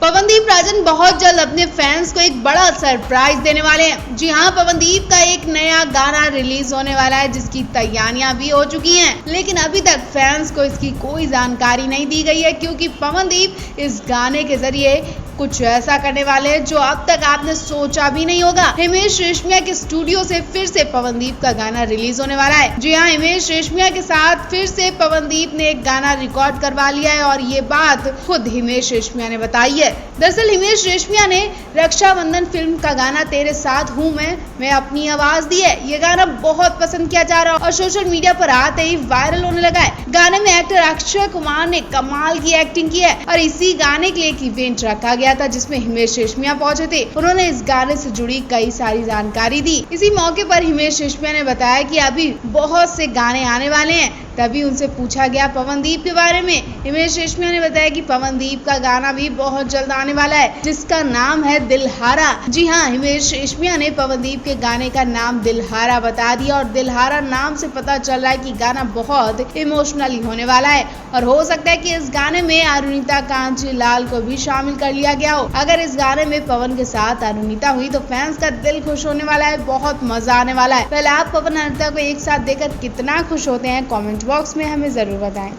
पवनदीप राजन बहुत जल्द अपने फैंस को एक बड़ा सरप्राइज देने वाले हैं। जी हां, पवनदीप का एक नया गाना रिलीज होने वाला है जिसकी तैयारियां भी हो चुकी हैं, लेकिन अभी तक फैंस को इसकी कोई जानकारी नहीं दी गई है, क्योंकि पवनदीप इस गाने के जरिए कुछ ऐसा करने वाले हैं जो अब तक आपने सोचा भी नहीं होगा। हिमेश रेशमिया के स्टूडियो से फिर से पवनदीप का गाना रिलीज होने वाला है। जी हाँ, हिमेश रेशमिया के साथ फिर से पवनदीप ने एक गाना रिकॉर्ड करवा लिया है और ये बात खुद हिमेश रेशमिया ने बताई है। दरअसल हिमेश रेशमिया ने रक्षाबंधन फिल्म का गाना तेरे साथ हूँ मैं अपनी आवाज दी है। ये गाना बहुत पसंद किया जा रहा है और सोशल मीडिया पर आते ही वायरल होने लगा है। गाने में एक्टर अक्षय कुमार ने कमाल की एक्टिंग की है और इसी गाने के लिए एक इवेंट रखा गया था जिसमें हिमेश रेशमिया पहुंचे थे। उन्होंने इस गाने से जुड़ी कई सारी जानकारी दी। इसी मौके पर हिमेश रेशमिया ने बताया कि अभी बहुत से गाने आने वाले हैं। तभी उनसे पूछा गया पवनदीप के बारे में। हिमेश रेशमिया ने बताया कि पवनदीप का गाना भी बहुत जल्द आने वाला है जिसका नाम है दिलहारा। जी हाँ, हिमेश रेशमिया ने पवनदीप के गाने का नाम दिलहारा बता दिया और दिलहारा नाम से पता चल रहा है कि गाना बहुत इमोशनली होने वाला है और हो सकता है कि इस गाने में अरुणिता कांजीलाल को भी शामिल कर लिया गया हो। अगर इस गाने में पवन के साथ अरुणिता हुई तो फैंस का दिल खुश होने वाला है, बहुत मजा आने वाला है। पहले आप पवन अरुणिता को एक साथ देखकर कितना खुश होते हैं कमेंट बॉक्स में हमें जरूर बताएं।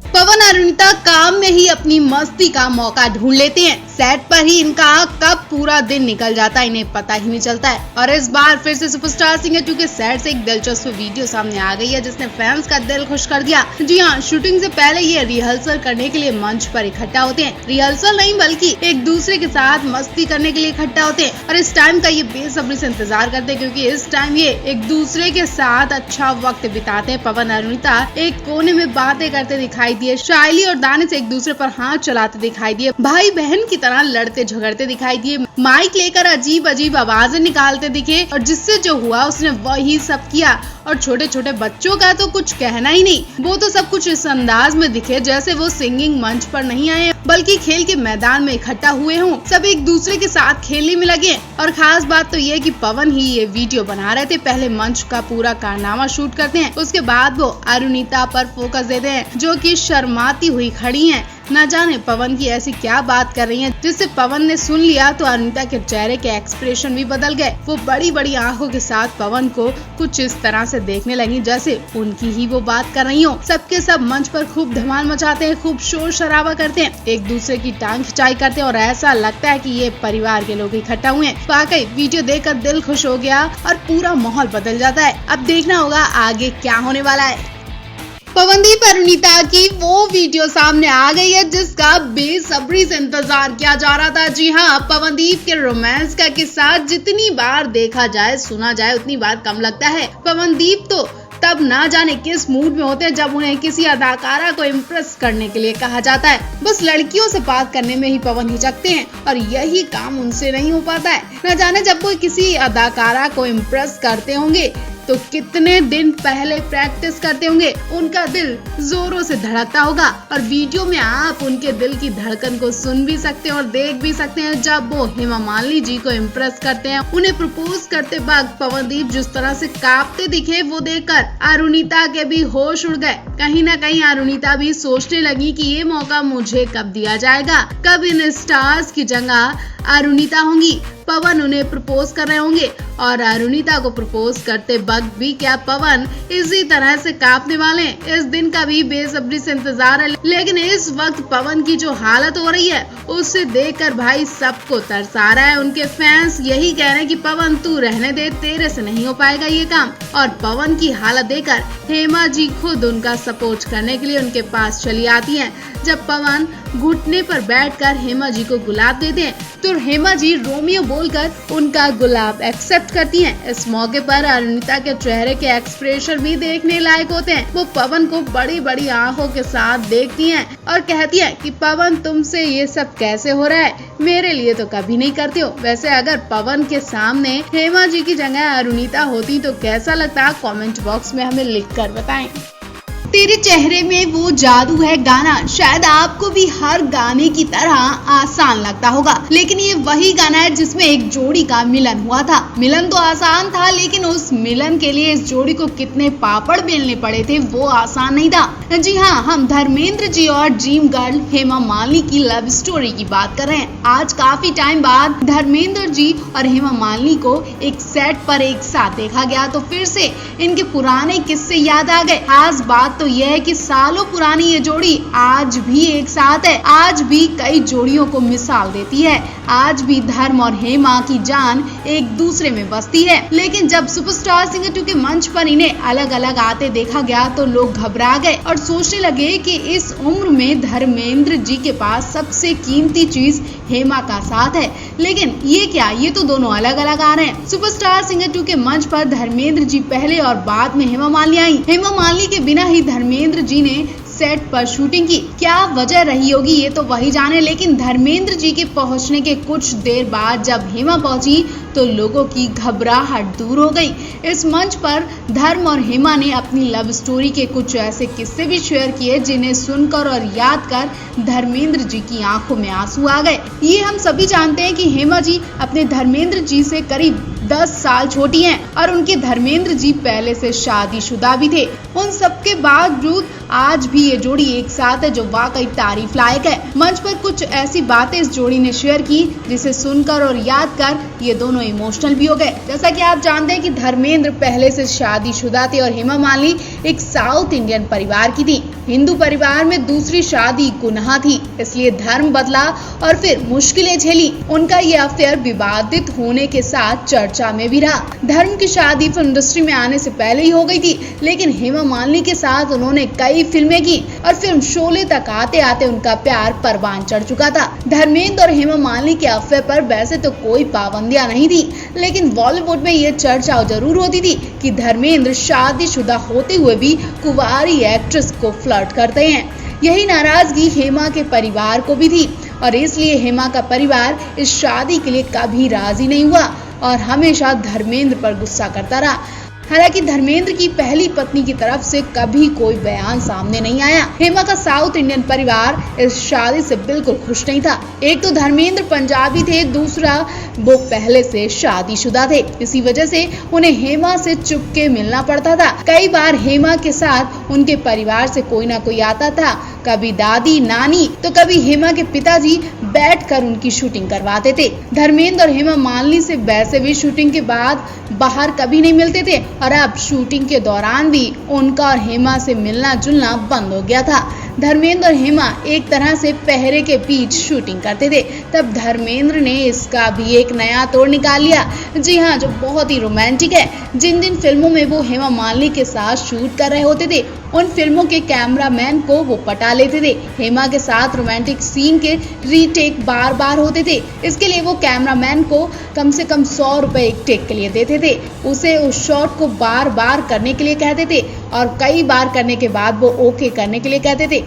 पवन अरुणिता काम में ही अपनी मस्ती का मौका ढूंढ लेते हैं। सेट पर ही इनका कब पूरा दिन निकल जाता है इन्हें पता ही नहीं चलता है। और इस बार फिर से सुपरस्टार सिंगर 2 के सेट से एक दिलचस्प वीडियो सामने आ गई है जिसने फैंस का दिल खुश कर दिया। जी हाँ, शूटिंग से पहले ये रिहर्सल करने के लिए मंच पर इकट्ठा होते हैं। रिहर्सल नहीं बल्कि एक दूसरे के साथ मस्ती करने के लिए इकट्ठा होते हैं और इस टाइम का ये बेसब्री से इंतजार करते हैं क्योंकि इस टाइम ये एक दूसरे के साथ अच्छा वक्त बिताते हैं। पवन अरुणिता एक कोने में बातें करते दिखाई दिए, शायली और दानिश एक दूसरे पर हाथ चलाते दिखाई दिए, भाई बहन की तरह लड़ते झगड़ते दिखाई दिए, माइक लेकर अजीब अजीब आवाजें निकालते दिखे और जिससे जो हुआ उसने वही सब किया। और छोटे छोटे बच्चों का तो कुछ कहना ही नहीं, वो तो सब कुछ इस अंदाज में दिखे जैसे वो सिंगिंग मंच पर नहीं आए बल्कि खेल के मैदान में इकट्ठा हुए हों। सब एक दूसरे के साथ खेलने में लगे और खास बात तो ये कि पवन ही ये वीडियो बना रहे थे। पहले मंच का पूरा कारनामा शूट करते हैं, उसके बाद वो अरुणिता पर फोकस देते हैं जो कि शर्माती हुई खड़ी हैं। न जाने पवन की ऐसी क्या बात कर रही हैं जिससे पवन ने सुन लिया तो अरुणिता के चेहरे के एक्सप्रेशन भी बदल गए। वो बड़ी बड़ी आंखों के साथ पवन को कुछ इस तरह से देखने लगी जैसे उनकी ही वो बात कर रही हो। सबके सब मंच पर खूब धमाल मचाते हैं, खूब शोर शराबा करते हैं, एक दूसरे की टांग खिंचाई करते हैं और ऐसा लगता है कि ये परिवार के लोग इकट्ठा हुए हैं। वाकई वीडियो देखकर दिल खुश हो गया और पूरा माहौल बदल जाता है। अब देखना होगा आगे क्या होने वाला है। पवनदीप अरुणिता की वो वीडियो सामने आ गई है जिसका बेसब्री से इंतजार किया जा रहा था। जी हाँ, पवनदीप के रोमांस का किस्सा जितनी बार देखा जाए सुना जाए उतनी बार कम लगता है। पवनदीप तो तब ना जाने किस मूड में होते हैं जब उन्हें किसी अदाकारा को इम्प्रेस करने के लिए कहा जाता है। बस लड़कियों से बात करने में ही पवन हिचकते हैं और यही काम उनसे नहीं हो पाता है। न जाने जब वो किसी अदाकारा को इम्प्रेस करते होंगे तो कितने दिन पहले प्रैक्टिस करते होंगे, उनका दिल जोरों से धड़कता होगा और वीडियो में आप उनके दिल की धड़कन को सुन भी सकते हैं और देख भी सकते हैं जब वो हेमा मालिनी जी को इम्प्रेस करते हैं। उन्हें प्रपोज करते वक्त पवनदीप जिस तरह से कांपते दिखे वो देखकर अरुणिता के भी होश उड़ गए। कहीं ना कहीं अरुणिता भी सोचने लगी कि ये मौका मुझे कब दिया जाएगा, कब इन स्टार्स की जगह अरुणिता होंगी। पवन उन्हें प्रपोज कर रहे होंगे और अरुणिता को प्रपोज करते वक्त भी क्या पवन इसी तरह से कांपने वाले हैं। इस दिन का भी बेसब्री से इंतजार है, लेकिन इस वक्त पवन की जो हालत हो रही है उससे देखकर भाई सबको तरस आ रहा है। उनके फैंस यही कह रहे हैं कि पवन तू रहने दे, तेरे से नहीं हो पाएगा ये काम। और पवन की हालत देखकर हेमा जी खुद उनका सपोर्ट करने के लिए उनके पास चली आती हैं। जब पवन घुटने पर बैठकर हेमा जी को गुलाब देते हैं तो हेमा जी रोमियो बोलकर उनका गुलाब एक्सेप्ट करती हैं। इस मौके पर अरुणिता के चेहरे के एक्सप्रेशन भी देखने लायक होते हैं। वो पवन को बड़ी बड़ी आंखों के साथ देखती हैं और कहती हैं कि पवन तुमसे ये सब कैसे हो रहा है, मेरे लिए तो कभी नहीं करते हो। वैसे अगर पवन के सामने हेमा जी की जगह अरुणिता होती तो कैसा लगता, कमेंट बॉक्स में हमें लिख कर बताएं। तेरे चेहरे में वो जादू है गाना शायद आपको भी हर गाने की तरह आसान लगता होगा, लेकिन ये वही गाना है जिसमें एक जोड़ी का मिलन हुआ था। मिलन तो आसान था, लेकिन उस मिलन के लिए इस जोड़ी को कितने पापड़ बेलने पड़े थे वो आसान नहीं था। जी हाँ, हम धर्मेंद्र जी और ड्रीम गर्ल हेमा मालिनी की लव स्टोरी की बात कर रहे हैं। आज काफी टाइम बाद धर्मेंद्र जी और हेमा मालिनी को एक सेट पर एक साथ देखा गया तो फिर से इनके पुराने किस्से याद आ गए। खास बात तो यह है कि सालों पुरानी ये जोड़ी आज भी एक साथ है, आज भी कई जोड़ियों को मिसाल देती है। आज भी धर्म और हेमा की जान एक दूसरे में बसती है। लेकिन जब सुपरस्टार सिंगर 2 के मंच पर इन्हें अलग अलग आते देखा गया तो लोग घबरा गए और सोचने लगे कि इस उम्र में धर्मेंद्र जी के पास सबसे कीमती चीज हेमा का साथ है। लेकिन ये क्या, ये तो दोनों अलग अलग आ रहे हैं। सुपरस्टार सिंगर 2 के मंच पर धर्मेंद्र जी पहले और बाद में हेमा मालिनी आई। हेमा मालिनी के बिना ही धर्मेंद्र जी ने सेट पर शूटिंग की। क्या वजह रही होगी ये तो वही जाने, लेकिन धर्मेंद्र जी के पहुंचने के कुछ देर बाद जब हेमा पहुंची तो लोगों की घबराहट दूर हो गई। इस मंच पर धर्म और हेमा ने अपनी लव स्टोरी के कुछ ऐसे किस्से भी शेयर किए जिन्हें सुनकर और याद कर धर्मेंद्र जी की आंखों में आंसू आ गए। ये हम सभी जानते हैं कि हेमा जी अपने धर्मेंद्र जी से करीब 10 साल छोटी हैं और उनके धर्मेंद्र जी पहले से शादीशुदा भी थे। उन सबके बावजूद आज भी ये जोड़ी एक साथ है जो वाकई तारीफ लायक है। मंच पर कुछ ऐसी बातें इस जोड़ी ने शेयर की जिसे सुनकर और याद कर ये दोनों इमोशनल भी हो गए। जैसा कि आप जानते हैं कि धर्मेंद्र पहले से शादीशुदा थे और हेमा मालिनी एक साउथ इंडियन परिवार की थी। हिंदू परिवार में दूसरी शादी गुनाह थी, इसलिए धर्म बदला और फिर मुश्किलें झेली। उनका ये अफेयर विवादित होने के साथ चर्चा में भी रहा। धर्म की शादी फिल्म इंडस्ट्री में आने से पहले ही हो गई थी, लेकिन हेमा मालिनी के साथ उन्होंने कई फिल्में की और फिल्म शोले तक आते आते उनका प्यार परवान चढ़ चुका था। धर्मेंद्र और हेमा मालिनी के अफेयर पर वैसे तो कोई पाबंदियां नहीं थी, लेकिन बॉलीवुड में ये चर्चा जरूर होती थी कि धर्मेंद्र शादीशुदा होते हुए भी कुंवारी एक्ट्रेस को फ्लर्ट करते हैं। यही नाराजगी हेमा के परिवार को भी थी और इसलिए हेमा का परिवार इस शादी के लिए कभी राजी नहीं हुआ और हमेशा धर्मेंद्र पर गुस्सा करता रहा। हालांकि धर्मेंद्र की पहली पत्नी की तरफ से कभी कोई बयान सामने नहीं आया। हेमा का साउथ इंडियन परिवार इस शादी से बिल्कुल खुश नहीं था। एक तो धर्मेंद्र पंजाबी थे, दूसरा वो पहले से शादीशुदा थे। इसी वजह से उन्हें हेमा से चुपके मिलना पड़ता था। कई बार हेमा के साथ उनके परिवार से कोई ना कोई आता था, कभी दादी नानी तो कभी हेमा के पिताजी बैठकर उनकी शूटिंग करवाते थे। धर्मेंद्र और हेमा मालिनी से वैसे भी शूटिंग के बाद बाहर कभी नहीं मिलते थे और अब शूटिंग के दौरान भी उनका और हेमा से मिलना जुलना बंद हो गया था। धर्मेंद्र और हेमा एक तरह से पहरे के बीच शूटिंग करते थे। तब धर्मेंद्र ने इसका भी एक नया तोड़ निकाल लिया, जी हाँ, जो बहुत ही रोमांटिक है। जिन जिन फिल्मों में वो हेमा मालिनी के साथ शूट कर रहे होते थे उन फिल्मों के कैमरामैन को वो पटा लेते थे। हेमा के साथ रोमांटिक सीन के रीटेक बार बार होते थे। इसके लिए वो कैमरामैन को कम से कम 100 रुपए एक टेक के लिए देते थे। उसे उस शॉट को बार बार करने के लिए कहते थे और कई बार करने के बाद वो ओके करने के लिए कहते थे।